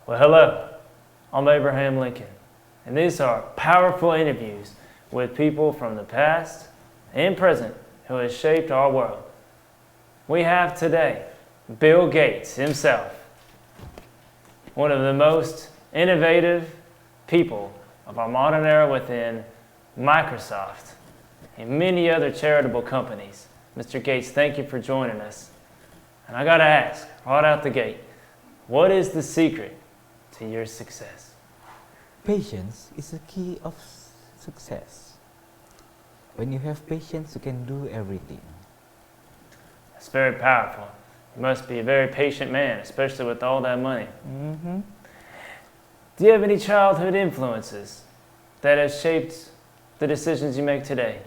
Well, hello, I'm Abraham Lincoln, and these are powerful interviews with people from the past and present who have shaped our world. We have today Bill Gates himself, one of the most innovative people of our modern era within Microsoft and many other charitable companies. Mr. Gates, thank you for joining us. And I gotta ask, right out the gate, what is the secret to your success? Patience is the key of success. When you have patience, you can do everything. It's very powerful. You must be a very patient man, especially with all that money. Mm-hmm. Do you have any childhood influences that have shaped the decisions you make today?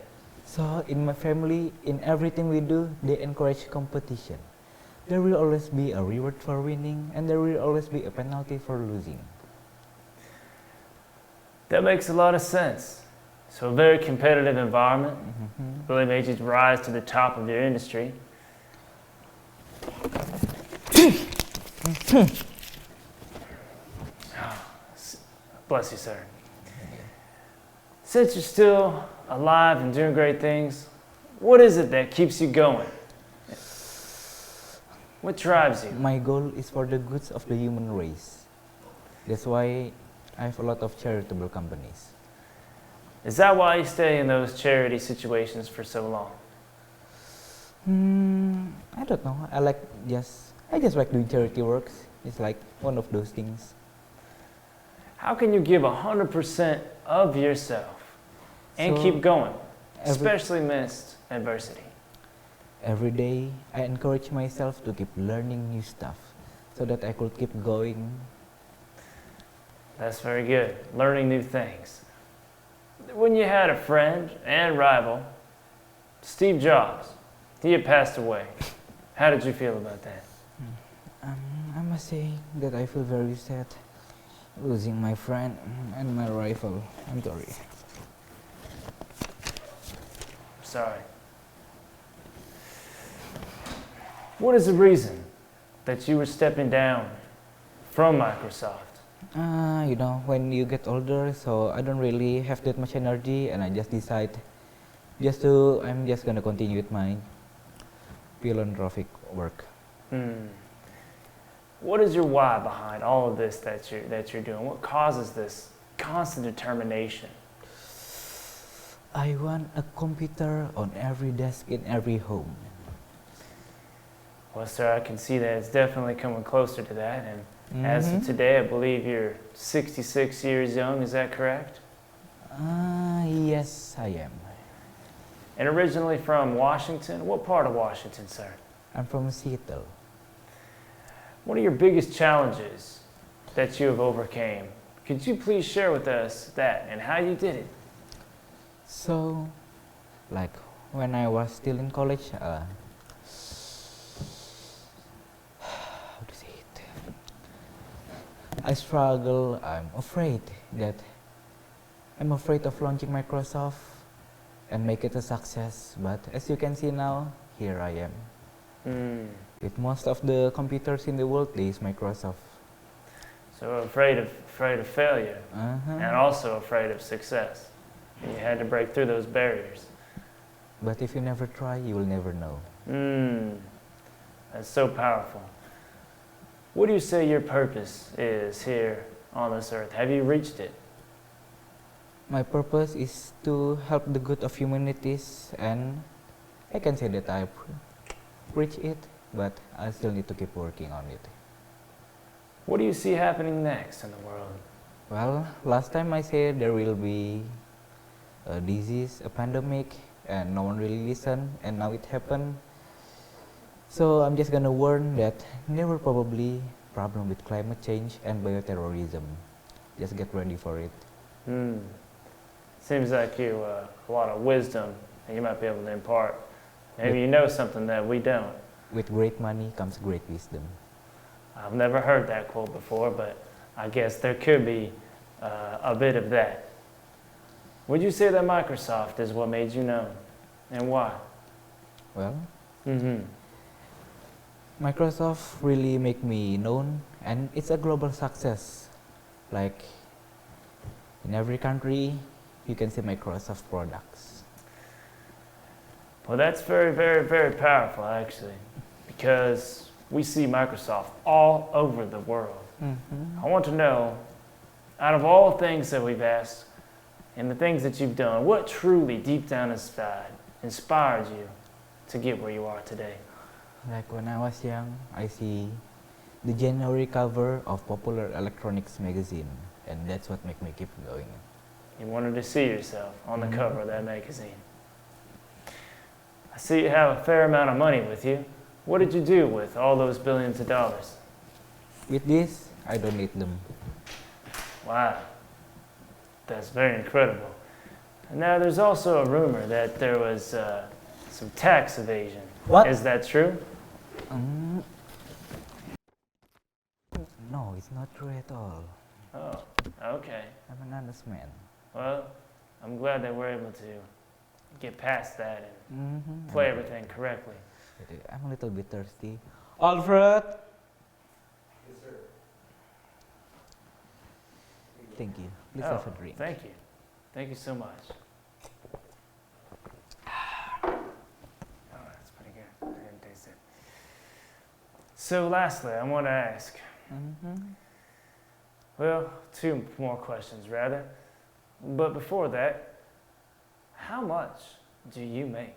So in my family, in everything we do, they encourage competition. There will always be a reward for winning, and there will always be a penalty for losing. That makes a lot of sense. So a very competitive environment really made you rise to the top of your industry. Bless you, sir. Since you're still alive and doing great things, what is it that keeps you going? What drives you? My goal is for the goods of the human race. That's why I have a lot of charitable companies. Is that why you stay in those charity situations for so long? I don't know. I just like doing charity works. It's like one of those things. How can you give 100% of yourself and So, keep going, especially amidst adversity? Every day, I encourage myself to keep learning new stuff so that I could keep going. That's very good, learning new things. When you had a friend and rival, Steve Jobs, he had passed away. How did you feel about that? I must say that I feel very sad losing my friend and my rival. I'm sorry. Sorry. What is the reason that you were stepping down from Microsoft? When you get older, so I don't really have that much energy, and I just decide I'm just gonna continue with my philanthropic work. What is your why behind all of this that you're doing? What causes this constant determination? I want a computer on every desk in every home. Well, sir, I can see that it's definitely coming closer to that. And as of today, I believe you're 66 years young. Is that correct? Yes, I am. And originally from Washington? What part of Washington, sir? I'm from Seattle. What are your biggest challenges that you have overcame? Could you please share with us that and how you did it? So, like when I was still in college, how to say it? I struggle. I'm afraid of launching Microsoft and make it a success. But as you can see now, here I am. With most of the computers in the world, they use Microsoft. So afraid of failure and also afraid of success. And you had to break through those barriers. But if you never try, you will never know. That's so powerful. What do you say your purpose is here on this earth? Have you reached it? My purpose is to help the good of humanities, and I can say that I've reached it, but I still need to keep working on it. What do you see happening next in the world? Well, last time I said there will be a disease, a pandemic, and no one really listened, and now it happened. So I'm just gonna warn that there will probably problem with climate change and bioterrorism. Just get ready for it. Seems like you a lot of wisdom that you might be able to impart. Maybe you know something that we don't. With great money comes great wisdom. I've never heard that quote before, but I guess there could be a bit of that. Would you say that Microsoft is what made you known, and why? Well, Microsoft really make me known, and it's a global success. Like in every country, you can see Microsoft products. Well, that's very, very, very powerful, actually, because we see Microsoft all over the world. Mm-hmm. I want to know, out of all things that we've asked and the things that you've done, what truly, deep down inside, inspired you to get where you are today? Like when I was young, I see the January cover of Popular Electronics magazine, and that's what make me keep going. You wanted to see yourself on the cover of that magazine. I see you have a fair amount of money with you. What did you do with all those billions of dollars? With this, I donate them. Wow, that's very incredible. And now there's also a rumor that there was some tax evasion. What? Is that true? No, it's not true at all. Oh, okay. I'm an honest man. Well, I'm glad that we're able to get past that and play everything correctly. I'm a little bit thirsty. Alfred! Yes, sir. Thank you. Please have a drink. Thank you. Thank you so much. Oh, that's pretty good. I didn't taste it. So lastly, I want to ask, well, two more questions rather. But before that, how much do you make?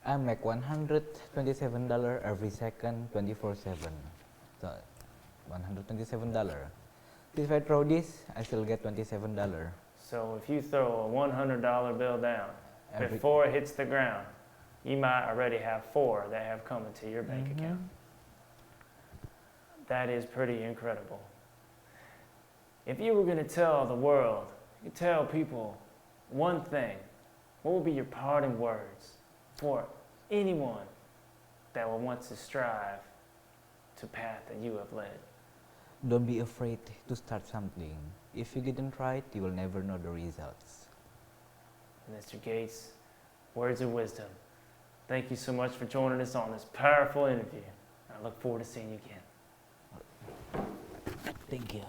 I make $127 every second, 24/7. So, $127. If I throw this, I still get $27. So if you throw a $100 bill down, before it hits the ground, you might already have 4 that have come into your bank account. That is pretty incredible. If you were going to tell the world, you tell people one thing, what would be your parting words for anyone that will want to strive to the path that you have led? Don't be afraid to start something. If you didn't try it, you will never know the results. Mr. Gates, words of wisdom. Thank you so much for joining us on this powerful interview. I look forward to seeing you again. Thank you.